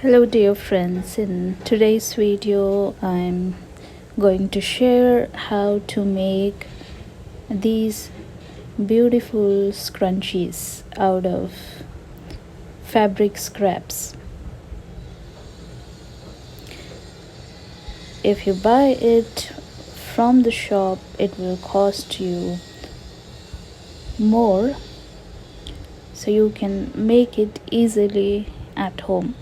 Hello dear friends, in today's video I'm going to share how to make these beautiful scrunchies out of fabric scraps. If you buy it from the shop, it will cost you more, so you can make it easily at home.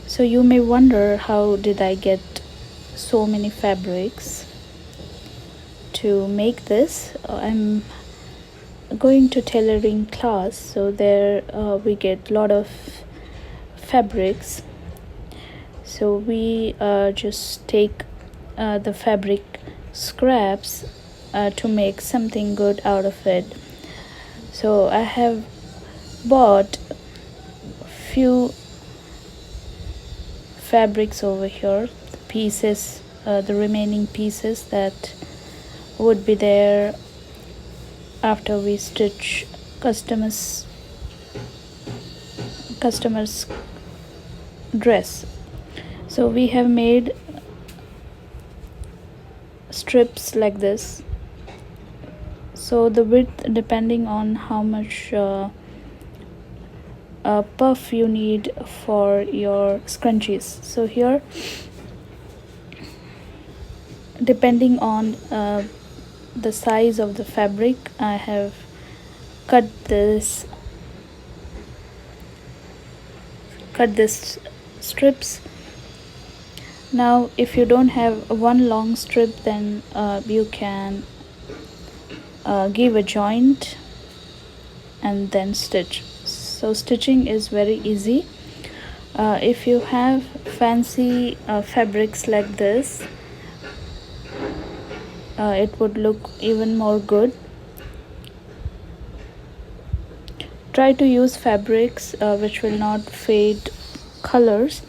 So you may wonder, how did I get so many fabrics to make this? I'm going to tailoring class, so there we get a lot of fabrics. So we just take the fabric scraps to make something good out of it. So I have bought few fabrics over here, the pieces, the remaining pieces that would be there after we stitch customers dress. So we have made strips like this, so the width depending on how much puff you need for your scrunchies. So here, depending on the size of the fabric, I have cut this strips. Now if you don't have one long strip, then you can give a joint and then stitch. So stitching is very easy. If you have fancy fabrics like this, it would look even more good. Try to use fabrics which will not fade colors.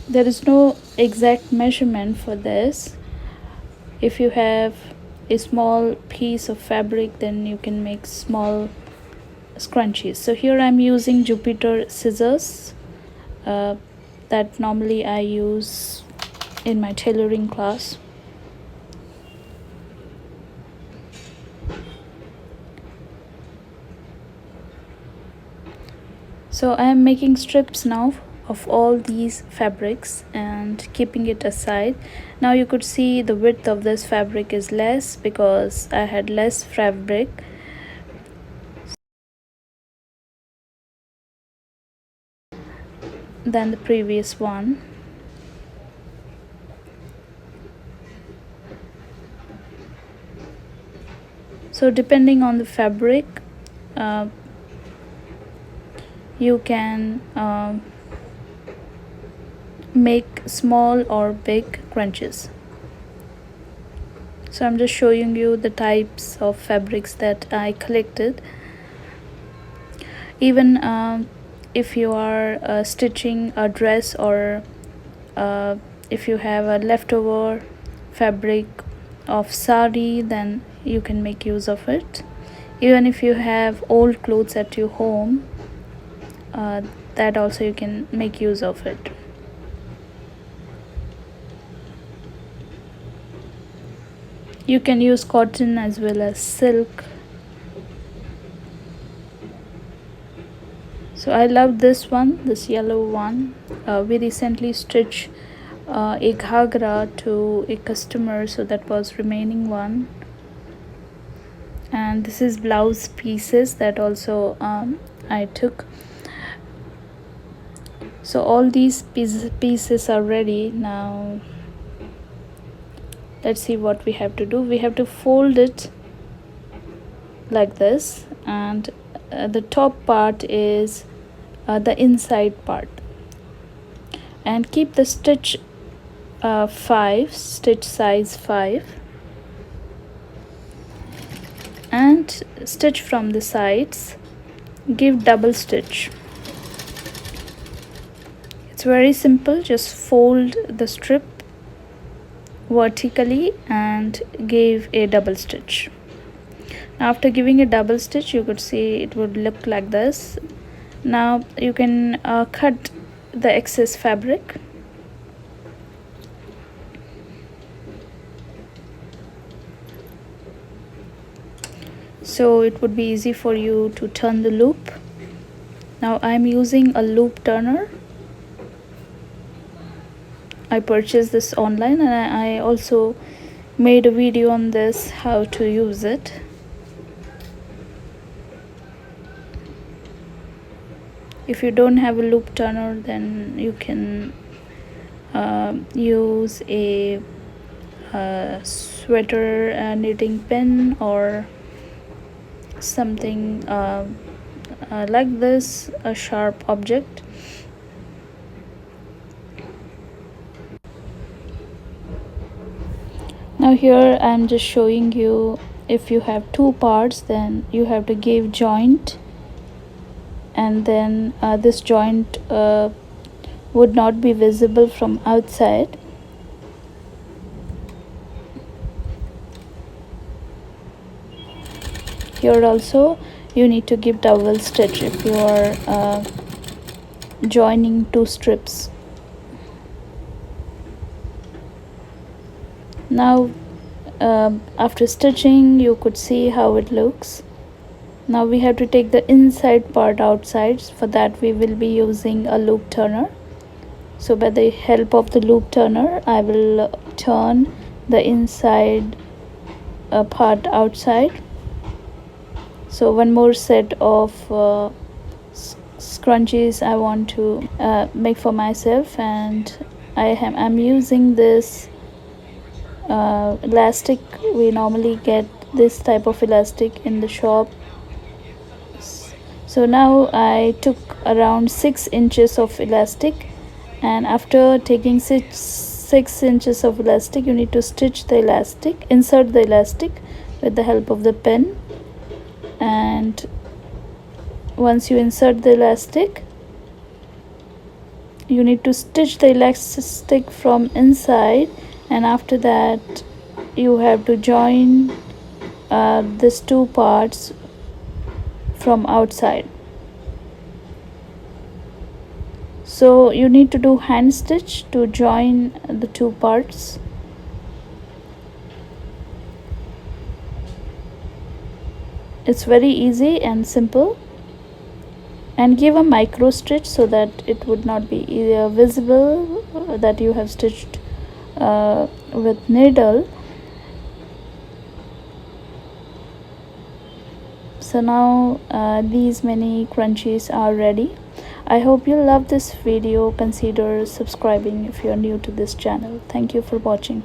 There is no exact measurement for this. If you have a small piece of fabric, then you can make small scrunchies. So here I'm using Jupiter scissors that normally I use in my tailoring class. So I am making strips now of all these fabrics and keeping it aside. Now you could see the width of this fabric is less because I had less fabric. Than the previous one. So depending on the fabric, you can make small or big crunches. So I'm just showing you the types of fabrics that I collected. Even if you are stitching a dress, or if you have a leftover fabric of sari, then you can make use of it. Even if you have old clothes at your home, that also you can make use of it. You can use cotton as well as silk. So I love this one, this yellow one. We recently stitched a ghagra to a customer, so that was remaining one. And this is blouse pieces that also I took. So all these pieces are ready. Now let's see what we have to do. We have to fold it like this, and the top part is the inside part, and keep the stitch 5, stitch size 5, and stitch from the sides. Give double stitch. It's very simple. Just fold the strip vertically and gave a double stitch. Now after giving a double stitch, you could see it would look like this. Now you can cut the excess fabric. So it would be easy for you to turn the loop. Now I'm using a loop turner. I purchased this online, and I also made a video on this, how to use it. If you don't have a loop turner, then you can use a sweater knitting pin or something like this, a sharp object. Now here I'm just showing you, if you have two parts, then you have to give joint, and then this joint would not be visible from outside. Here also you need to give double stitch if you are joining two strips. Now after stitching, you could see how it looks. Now we have to take the inside part outside. For that we will be using a loop turner. So by the help of the loop turner, I will turn the inside part outside. So one more set of scrunchies I want to make for myself, and I'm using this elastic. We normally get this type of elastic in the shop. So now I took around 6 inches of elastic, and after taking 6 inches of elastic, you need to stitch the elastic, insert the elastic with the help of the pin. And once you insert the elastic, you need to stitch the elastic from inside, and after that you have to join these two parts from outside. So you need to do hand stitch to join the two parts. It's very easy and simple. And give a micro stitch so that it would not be visible that you have stitched with needle. So now these many crunchies are ready. I hope you love this video. Consider subscribing if you are new to this channel. Thank you for watching.